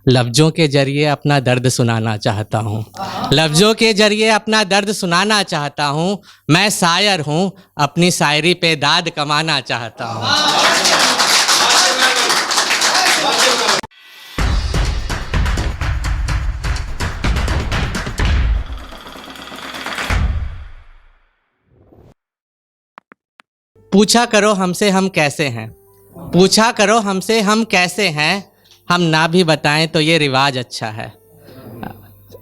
लफ्ज़ों के जरिए अपना दर्द सुनाना चाहता हूँ। लफ्ज़ों के जरिए अपना दर्द सुनाना चाहता हूँ। मैं शायर हूँ, अपनी शायरी पे दाद कमाना चाहता हूँ। पूछा करो हमसे हम कैसे हैं, पूछा करो हमसे हम कैसे हैं, हम ना भी बताएं तो ये रिवाज अच्छा है।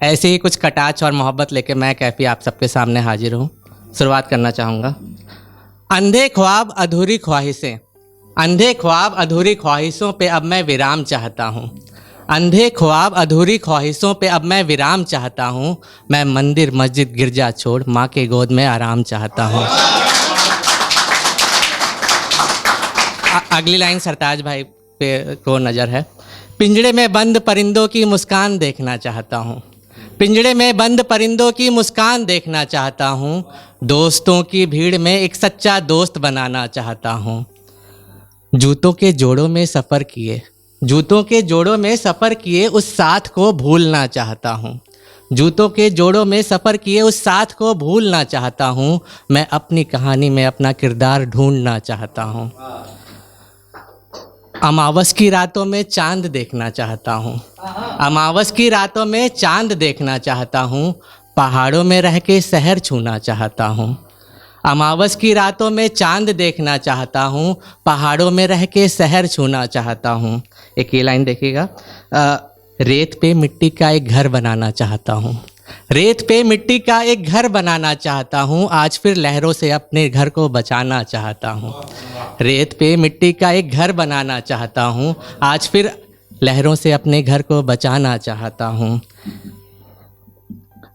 ऐसे ही कुछ कटाक्ष और मोहब्बत लेके मैं कैफी आप सबके सामने हाजिर हूँ। शुरुआत करना चाहूँगा। अंधे ख्वाब अधूरी ख्वाहिशें, अंधे ख्वाब अधूरी ख्वाहिशों पे अब मैं विराम चाहता हूँ। अंधे ख्वाब अधूरी ख्वाहिशों पे अब मैं विराम चाहता हूँ। मैं मंदिर मस्जिद गिरजा छोड़ माँ के गोद में आराम चाहता हूँ। अगली लाइन सरताज भाई पे को नज़र है। पिंजड़े में बंद परिंदों की मुस्कान देखना चाहता हूँ। पिंजड़े में बंद परिंदों की मुस्कान देखना चाहता हूँ। दोस्तों की भीड़ में एक सच्चा दोस्त बनाना चाहता हूँ। जूतों के जोड़ों में सफ़र किए, जूतों के जोड़ों में सफ़र किए उस साथ को भूलना चाहता हूँ। जूतों के जोड़ों में सफ़र किए उस साथ को भूलना चाहता हूँ। मैं अपनी कहानी में अपना किरदार ढूंढना चाहता हूँ। अमावस की रातों में चांद देखना चाहता हूँ। अमावस की रातों में चांद देखना चाहता हूँ। पहाड़ों में रह के शहर छूना चाहता हूँ। अमावस की रातों में चांद देखना चाहता हूँ। पहाड़ों में रह के शहर छूना चाहता हूँ। एक ये लाइन देखिएगा। रेत पे मिट्टी का एक घर बनाना चाहता हूँ। रेत पे मिट्टी का एक घर बनाना चाहता हूँ। आज फिर लहरों से अपने घर को बचाना चाहता हूँ। रेत पे मिट्टी का एक घर बनाना चाहता हूँ। आज फिर लहरों से अपने घर को बचाना चाहता हूँ।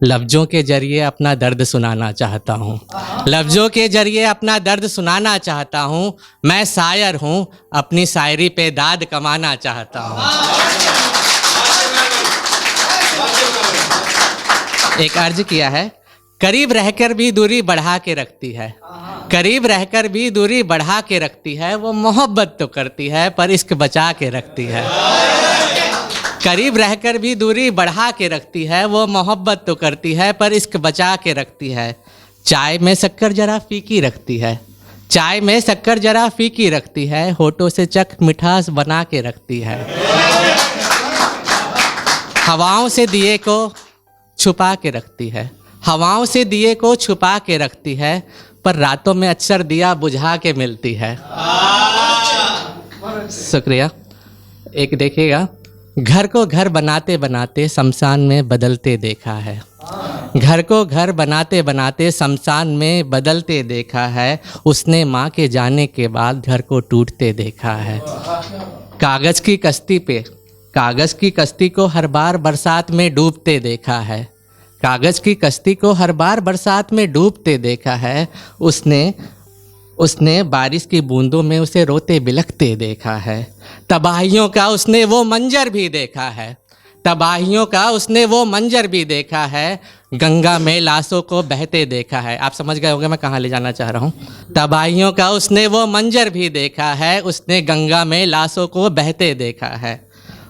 लफ्ज़ों के जरिए अपना दर्द सुनाना चाहता हूँ। लफ्ज़ों के जरिए अपना दर्द सुनाना चाहता हूँ। मैं शायर हूँ, अपनी शायरी पे दाद कमाना चाहता हूँ। एक अर्ज किया है। करीब रहकर भी दूरी बढ़ा के रखती है, करीब रहकर भी दूरी बढ़ा के रखती है। वो मोहब्बत तो करती है पर इश्क बचा के रखती है। करीब रहकर भी दूरी बढ़ा के रखती है। वो मोहब्बत तो करती है पर इश्क बचा के रखती है। चाय में शक्कर जरा फीकी रखती है, चाय में शक्कर जरा फीकी रखती है। होठों से चख मिठास बना के रखती है। हवाओं से दिए को छुपा के रखती है, हवाओं से दिए को छुपा के रखती है। पर रातों में अक्सर दिया बुझा के मिलती है। शुक्रिया। एक देखिएगा। घर को घर बनाते बनाते शमशान में बदलते देखा है। घर को घर बनाते बनाते शमशान में बदलते देखा है। उसने माँ के जाने के बाद घर को टूटते देखा है। कागज़ की कश्ती पे, कागज़ की कश्ती को हर बार बरसात में डूबते देखा है। कागज़ की कश्ती को हर बार बरसात में डूबते देखा है। उसने बारिश की बूंदों में उसे रोते बिलखते देखा है। तबाहियों का उसने वो मंजर भी देखा है, तबाहियों का उसने वो मंजर भी देखा है। गंगा में लाशों को बहते देखा है। आप समझ गए होंगे मैं कहाँ ले जाना चाह रहा हूँ। तबाहियों का उसने वो मंजर भी देखा है। उसने गंगा में लाशों को बहते देखा है।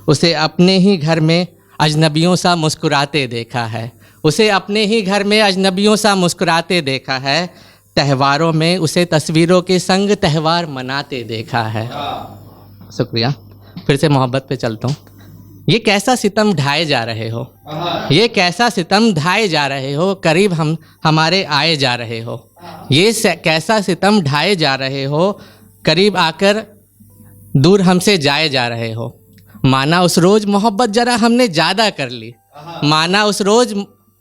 उसे अपने ही घर में अजनबियों सा मुस्कुराते देखा है। उसे अपने ही घर में अजनबियों सा मुस्कुराते देखा है। त्योहारों में उसे तस्वीरों के संग त्यौहार मनाते देखा है। शुक्रिया। फिर से मोहब्बत पे चलता हूँ। ये कैसा सितम ढाए जा रहे हो, ये कैसा सितम ढाए जा रहे हो। करीब हम हमारे आए जा रहे हो। ये कैसा सितम ढाए जा रहे हो। करीब आकर दूर हमसे जाए जा रहे हो। माना उस रोज़ मोहब्बत ज़रा हमने ज़्यादा कर ली, माना उस रोज़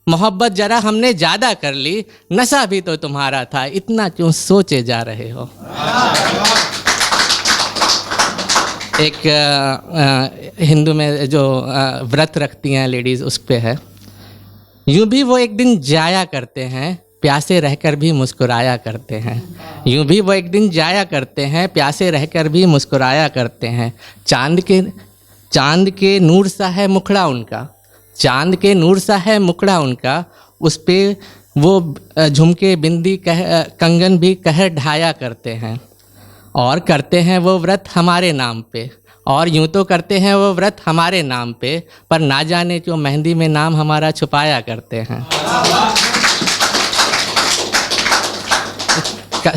मोहब्बत ज़रा हमने ज़्यादा कर ली। नशा भी तो तुम्हारा था, इतना क्यों सोचे जा रहे हो। एक हिंदू में जो व्रत रखती हैं लेडीज़ उस पे है। यूँ भी वो एक दिन जाया करते हैं, प्यासे रहकर भी मुस्कुराया करते हैं। यूँ भी वो एक दिन जाया करते हैं, प्यासे रहकर भी मुस्कुराया करते हैं। चांद के नूर सा है मुखड़ा उनका, चांद के नूर सा है मुखड़ा उनका। उस पे वो झुमके बिंदी कंगन भी कह ढाया करते हैं। और करते हैं वो व्रत हमारे नाम पे, और यूं तो करते हैं वो व्रत हमारे नाम पे, पर ना जाने क्यों मेहंदी में नाम हमारा छुपाया करते हैं।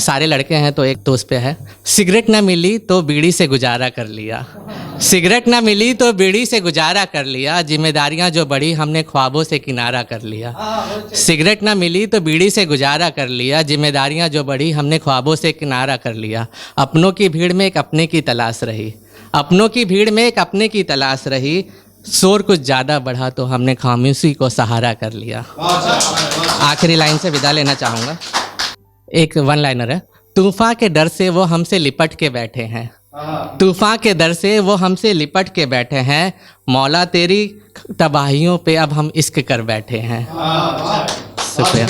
सारे लड़के हैं तो एक तो उस पे है, सिगरेट ना मिली तो बीड़ी से गुजारा कर लिया, सिगरेट ना मिली तो बीड़ी से गुजारा कर लिया, जिम्मेदारियां जो बढ़ी हमने ख्वाबों से किनारा कर लिया। सिगरेट ना मिली तो बीड़ी से गुजारा कर लिया, जिम्मेदारियां जो बढ़ी हमने ख्वाबों से किनारा कर लिया। अपनों की भीड़ में एक अपने की तलाश रही, अपनों की भीड़ में एक अपने की तलाश रही, शोर कुछ ज़्यादा बढ़ा तो हमने खामोशी को सहारा कर लिया। आखिरी लाइन से विदा लेना चाहूँगा। एक वन लाइनर है, तूफान के डर से वो हमसे लिपट के बैठे हैं, तूफान के डर से वो हमसे लिपट के बैठे हैं, मौला तेरी तबाहियों पे अब हम इश्क कर बैठे हैं। शुक्रिया।